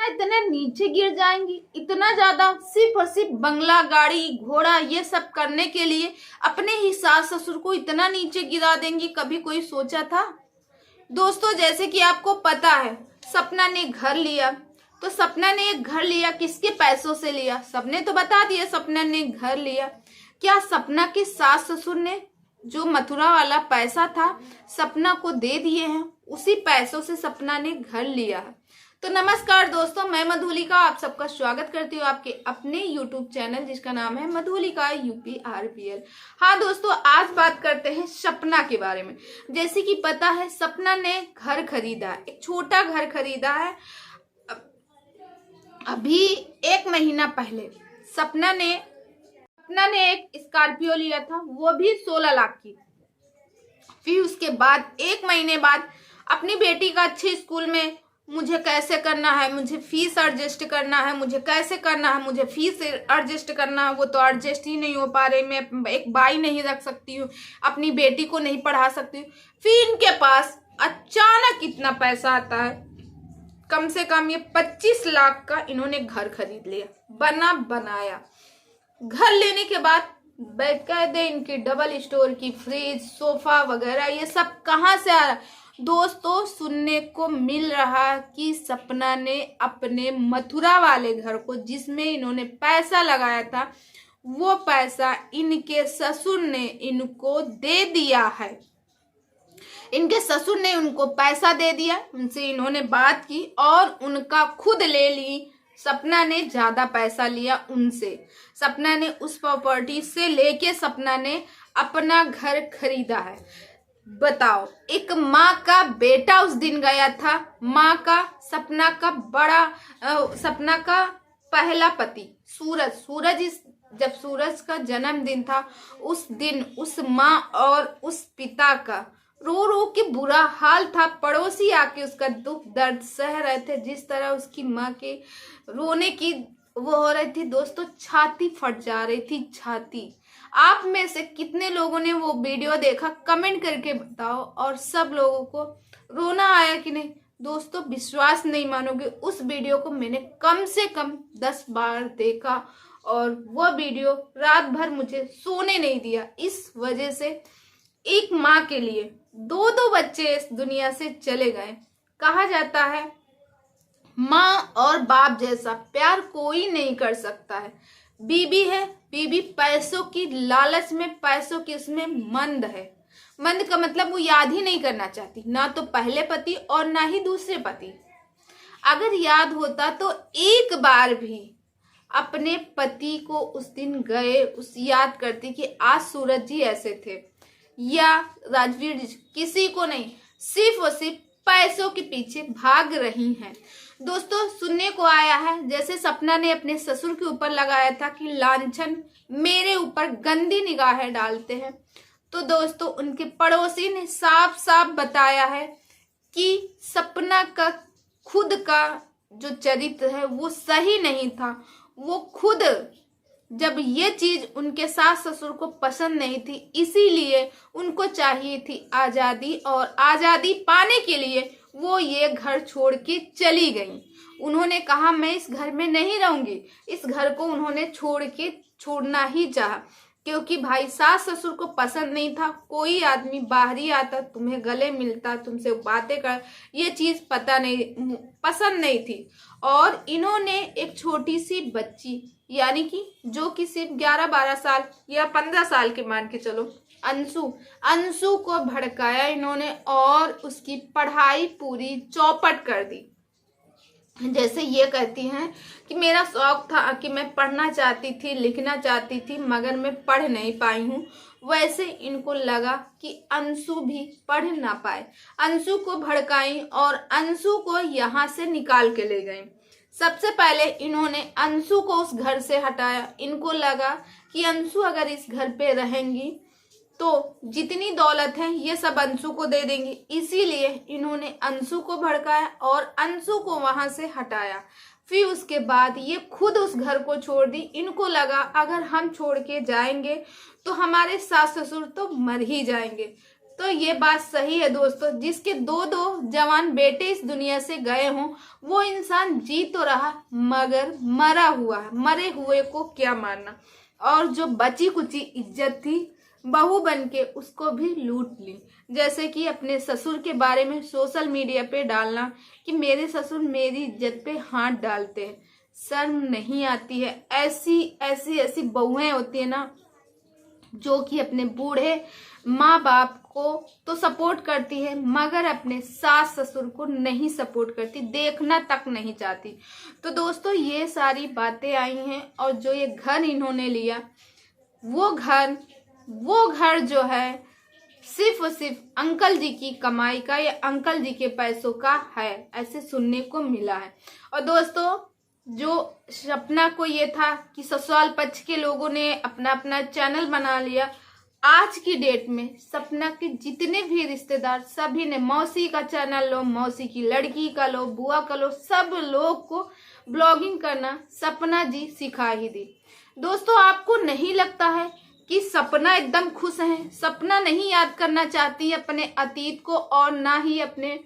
इतने नीचे गिर जाएंगी, इतना ज्यादा सिर्फ और सिर्फ बंगला, गाड़ी, घोड़ा ये सब करने के लिए अपने ही सास ससुर को इतना नीचे गिरा देंगी। कभी कोई सोचा था? दोस्तों, जैसे कि आपको पता है, सपना ने घर लिया। तो सपना ने एक घर लिया, किसके पैसों से लिया? सबने तो बता दिया सपना ने घर लिया। क्या सपना के सास ससुर ने जो मथुरा वाला पैसा था सपना को दे दिए हैं? उसी पैसों से सपना ने घर लिया है। तो नमस्कार दोस्तों, मैं मधुलिका आप सबका स्वागत करती हूँ आपके अपने YouTube चैनल जिसका नाम है मधुलिका UPRPL। हाँ दोस्तों, आज बात करते हैं सपना के बारे में। जैसे कि पता है, सपना ने घर खरीदा है, एक छोटा घर खरीदा है। अभी 1 महीना पहले सपना ने एक स्कॉर्पियो लिया था, वो भी 16 लाख की। फिर उसके बाद 1 महीने बाद अपनी बेटी का अच्छे स्कूल में मुझे कैसे करना है, मुझे फीस एडजस्ट करना है, मुझे कैसे करना है, मुझे फीस एडजस्ट करना है। वो तो एडजस्ट ही नहीं हो पा रही। मैं एक बाई नहीं रख सकती हूँ, अपनी बेटी को नहीं पढ़ा सकती हूँ। फिर इनके पास अचानक इतना पैसा आता है, कम से कम ये 25 लाख का इन्होंने घर खरीद लिया, बना बनाया। घर लेने के बाद बेकायदे इनकी डबल स्टोर की फ्रिज, सोफा वगैरह ये सब कहाँ से आ रहा है? दोस्तों, सुनने को मिल रहा कि सपना ने अपने मथुरा वाले घर को, जिसमें इन्होंने पैसा लगाया था, वो पैसा इनके ससुर ने इनको दे दिया है। इनके ससुर ने उनको पैसा दे दिया, उनसे इन्होंने बात की और उनका खुद ले ली। सपना ने ज्यादा पैसा लिया उनसे। सपना ने उस प्रॉपर्टी से लेके सपना ने अपना घर खरीदा है। बताओ, एक माँ का बेटा उस दिन गया था, माँ का, सपना का पहला पति जब सूरज का जन्मदिन था, उस दिन उस माँ और उस पिता का रो रो के बुरा हाल था। पड़ोसी आके उसका दुख दर्द सह रहे थे। जिस तरह उसकी माँ के रोने की वो हो रही थी दोस्तों, छाती फट जा रही थी, छाती। आप में से कितने लोगों ने वो वीडियो देखा, कमेंट करके बताओ। और सब लोगों को रोना आया कि नहीं? दोस्तों, विश्वास नहीं मानोगे, उस वीडियो को मैंने कम से कम 10 बार देखा और वो वीडियो रात भर मुझे सोने नहीं दिया। इस वजह से एक माँ के लिए 2 बच्चे इस दुनिया से चले गए। कहा जाता है माँ और बाप जैसा प्यार कोई नहीं कर सकता है। बीबी है, बीबी पैसों की लालच में, पैसों की उसमें मंद है। मंद का मतलब वो याद ही नहीं करना चाहती, ना तो पहले पति और ना ही दूसरे पति। अगर याद होता तो एक बार भी अपने पति को उस दिन गए उस याद करती कि आज सूरज जी ऐसे थे या राजवीर जी, किसी को नहीं, सिर्फ और सिर्फ पैसों के पीछे भाग रही हैं। दोस्तों, सुनने को आया है जैसे सपना ने अपने ससुर के ऊपर लगाया था कि लांछन मेरे ऊपर गंदी निगाहें डालते हैं। तो दोस्तों, उनके पड़ोसी ने साफ साफ बताया है कि सपना का खुद का जो चरित्र है वो सही नहीं था। वो खुद, जब ये चीज उनके सास ससुर को पसंद नहीं थी, इसीलिए उनको चाहिए थी आजादी, और आजादी पाने के लिए वो ये घर छोड़ के चली गई। उन्होंने कहा मैं इस घर में नहीं रहूंगी। इस घर को उन्होंने छोड़ना ही चाहा, क्योंकि भाई सास ससुर को पसंद नहीं था। कोई आदमी बाहरी आता, तुम्हें गले मिलता, तुमसे बातें कर, ये चीज पसंद नहीं थी। और इन्होंने एक छोटी सी बच्ची, यानी कि जो कि सिर्फ 11-12 साल या 15 साल के मान के चलो, अंशु को भड़काया इन्होंने और उसकी पढ़ाई पूरी चौपट कर दी। जैसे ये कहती हैं कि मेरा शौक था कि मैं पढ़ना चाहती थी, लिखना चाहती थी, मगर मैं पढ़ नहीं पाई हूँ, वैसे इनको लगा कि अंशु भी पढ़ ना पाए। अंशु को भड़काई और अंशु को यहाँ से निकाल के ले गई। सबसे पहले इन्होंने अंशु को उस घर से हटाया। इनको लगा कि अंशु अगर इस घर पे रहेंगी तो जितनी दौलत है ये सब अंशु को दे देंगी, इसीलिए इन्होंने अंशु को भड़काया और अंशु को वहां से हटाया। फिर उसके बाद ये खुद उस घर को छोड़ दी। इनको लगा अगर हम छोड़ के जाएंगे तो हमारे सास ससुर तो मर ही जाएंगे। तो ये बात सही है दोस्तों, जिसके दो दो जवान बेटे इस दुनिया से गए हों, वो इंसान जी तो रहा मगर मरा हुआ है, मरे हुए को क्या मारना। और जो बची कुची इज्जत थी बहू बन के उसको भी लूट ली। जैसे कि अपने ससुर के बारे में सोशल मीडिया पे डालना कि मेरे ससुर मेरी इज्जत पे हाथ डालते हैं, शर्म नहीं आती है। ऐसी ऐसी ऐसी बहुएं होती है ना जो कि अपने बूढ़े माँ बाप को तो सपोर्ट करती है मगर अपने सास ससुर को नहीं सपोर्ट करती, देखना तक नहीं चाहती। तो दोस्तों ये सारी बातें आई हैं और जो ये घर इन्होंने लिया वो घर जो है सिर्फ और सिर्फ अंकल जी की कमाई का या अंकल जी के पैसों का है, ऐसे सुनने को मिला है। और दोस्तों जो सपना को ये था कि ससुराल पक्ष के लोगों ने अपना अपना चैनल बना लिया, आज की डेट में सपना के जितने भी रिश्तेदार सभी ने मौसी का चैनल लो, मौसी की लड़की का लो, बुआ का लो, सब लोग को ब्लॉगिंग करना सपना जी सिखा ही दी। दोस्तों आपको नहीं लगता है कि सपना एकदम खुश है? सपना नहीं याद करना चाहती अपने अतीत को और ना ही अपने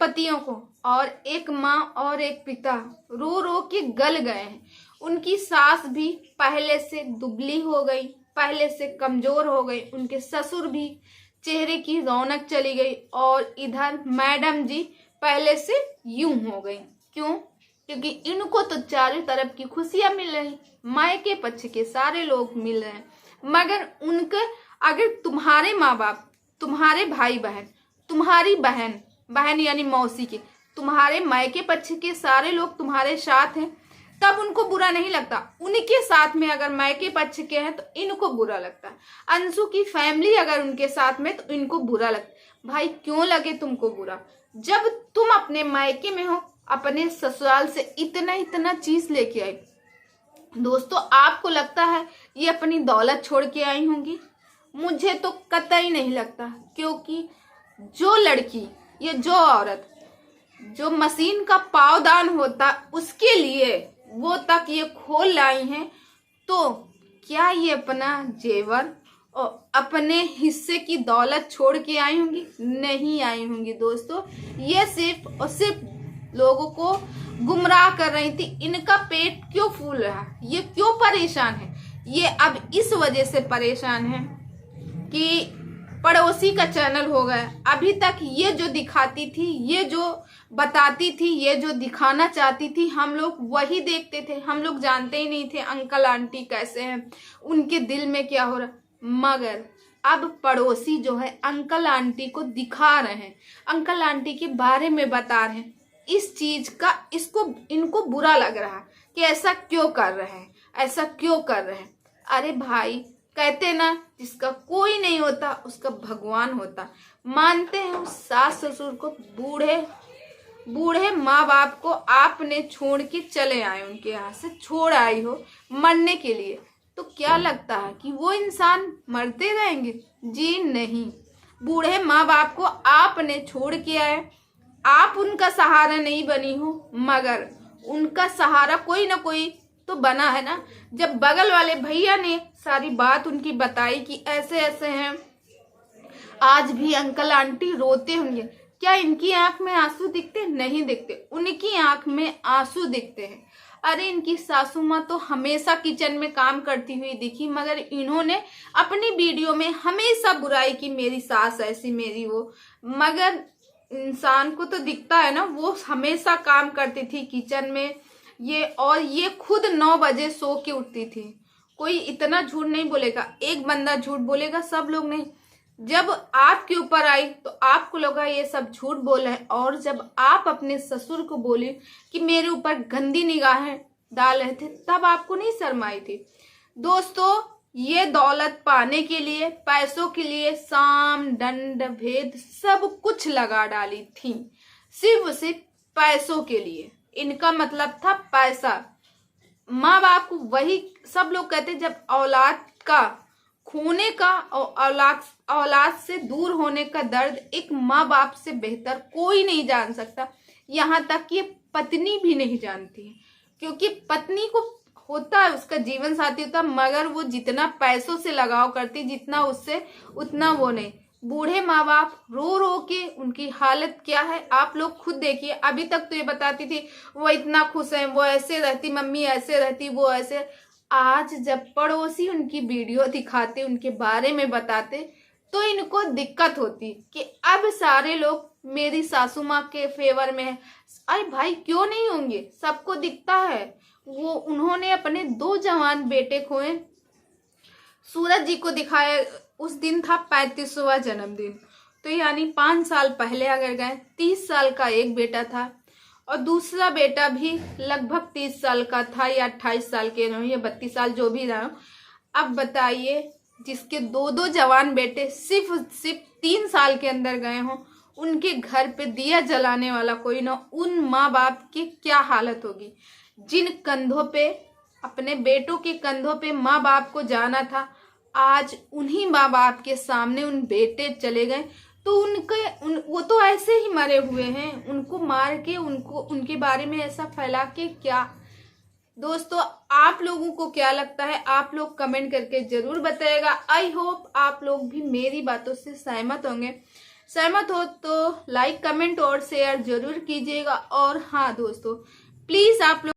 पतियों को। और एक माँ और एक पिता रो रो के गल गए हैं। उनकी सास भी पहले से दुबली हो गई, पहले से कमजोर हो गई, उनके ससुर भी चेहरे की रौनक चली गई और इधर मैडम जी पहले से यूं हो गई। क्यों? क्योंकि इनको तो चारों तरफ की खुशियां मिल रही, मायके पक्ष के सारे लोग मिल रहे हैं, मगर उनके अगर तुम्हारे माँ बाप, तुम्हारे भाई बहन, तुम्हारी बहन यानी मौसी के, तुम्हारे मायके पक्ष के सारे लोग तुम्हारे साथ हैं तब उनको बुरा नहीं लगता। उनके साथ में अगर मायके पक्ष के हैं तो इनको बुरा लगता है। अंशु की फैमिली अगर उनके साथ में तो इनको बुरा लगता है। भाई क्यों लगे तुमको बुरा? जब तुम अपने मायके में हो, अपने ससुराल से इतना इतना चीज लेके आई, दोस्तों आपको लगता है ये अपनी दौलत छोड़ के आई होंगी? मुझे तो कतई नहीं लगता, क्योंकि जो लड़की या जो औरत जो मशीन का पावदान होता उसके लिए वो तक ये खोल लाई हैं, तो क्या ये अपना जेवर और अपने हिस्से की दौलत छोड़ के आई होंगी? नहीं आई होंगी दोस्तों। ये सिर्फ और सिर्फ लोगों को गुमराह कर रही थी। इनका पेट क्यों फूल रहा, ये क्यों परेशान है? ये अब इस वजह से परेशान है कि पड़ोसी का चैनल हो गया। अभी तक ये जो दिखाती थी, ये जो बताती थी, ये जो दिखाना चाहती थी, हम लोग वही देखते थे। हम लोग जानते ही नहीं थे अंकल आंटी कैसे हैं, उनके दिल में क्या हो रहा। मगर अब पड़ोसी जो है अंकल आंटी को दिखा रहे हैं, अंकल आंटी के बारे में बता रहे हैं। इस चीज का इनको बुरा लग रहा है कि ऐसा क्यों कर रहे हैं, ऐसा क्यों कर रहे हैं। अरे भाई कहते ना जिसका कोई नहीं होता उसका भगवान होता। मानते हैं उस सास ससुर को, बूढ़े माँ बाप को आपने छोड़ के चले आए, उनके यहाँ से छोड़ आई हो मरने के लिए, तो क्या लगता है कि वो इंसान मरते रहेंगे? जी नहीं। बूढ़े माँ बाप को आपने छोड़ के आए, आप उनका सहारा नहीं बनी हो, मगर उनका सहारा कोई ना कोई तो बना है ना। जब बगल वाले भैया ने सारी बात उनकी बताई कि ऐसे ऐसे हैं, आज भी अंकल आंटी रोते होंगे, क्या इनकी आंख में आंसू दिखते? नहीं दिखते, उनकी आंख में आंसू दिखते हैं। अरे इनकी सासू माँ तो हमेशा किचन में काम करती हुई दिखी, मगर इन्होंने अपनी वीडियो में हमेशा बुराई की, मेरी सास ऐसी, मेरी वो। मगर इंसान को तो दिखता है ना, वो हमेशा काम करती थी किचन में ये खुद 9 बजे सो के उठती थी। कोई इतना झूठ नहीं बोलेगा, एक बंदा झूठ बोलेगा, सब लोग नहीं। जब आपके ऊपर आई तो आपको लगा ये सब झूठ बोल रहे हैं, और जब आप अपने ससुर को बोले कि मेरे ऊपर गंदी निगाहें डाल रहे थे, तब आपको नहीं शर्म आई थी? दोस्तों ये दौलत पाने के लिए, पैसों के लिए साम दंड भेद सब कुछ लगा डाली थी, सिर्फ पैसों के लिए। इनका मतलब था पैसा। माँ बाप को वही सब लोग कहते, जब औलाद का खोने का और औलाद से दूर होने का दर्द एक माँ बाप से बेहतर कोई नहीं जान सकता। यहाँ तक कि पत्नी भी नहीं जानती है, क्योंकि पत्नी को होता है उसका जीवन साथी होता, मगर वो जितना पैसों से लगाव करती, जितना उससे उतना वो नहीं। बूढ़े माँ बाप रो रो के उनकी हालत क्या है आप लोग खुद देखिए। अभी तक तो ये बताती थी वो इतना खुश है, वो ऐसे रहती, मम्मी ऐसे रहती, वो ऐसे। आज जब पड़ोसी उनकी वीडियो दिखाते, उनके बारे में बताते, तो इनको दिक्कत होती कि अब सारे लोग मेरी सासू माँ के फेवर में है। अरे भाई क्यों नहीं होंगे, सबको दिखता है। वो उन्होंने अपने 2 जवान बेटे खोए। सूरज जी को दिखाया, उस दिन था 35वां जन्मदिन, तो यानी 5 साल पहले अगर गए, 30 साल का एक बेटा था और दूसरा बेटा भी लगभग 30 साल का था या 28 साल के रहो या 32 साल जो भी रहो। अब बताइए जिसके 2 जवान बेटे सिर्फ 3 साल के अंदर गए हों, उनके घर पे दिया जलाने वाला कोई ना, उन माँ बाप की क्या हालत होगी। जिन कंधों पे, अपने बेटों के कंधों पे माँ बाप को जाना था, आज उन्हीं माँ बाप के सामने उन बेटे चले गए, तो वो तो ऐसे ही मरे हुए हैं, उनको मार के उनके बारे में ऐसा फैला के क्या। दोस्तों आप लोगों को क्या लगता है, आप लोग कमेंट करके जरूर बताइएगा। आई होप आप लोग भी मेरी बातों से सहमत होंगे। सहमत हो तो लाइक, कमेंट और शेयर जरूर कीजिएगा। और हाँ दोस्तों, प्लीज आप लोग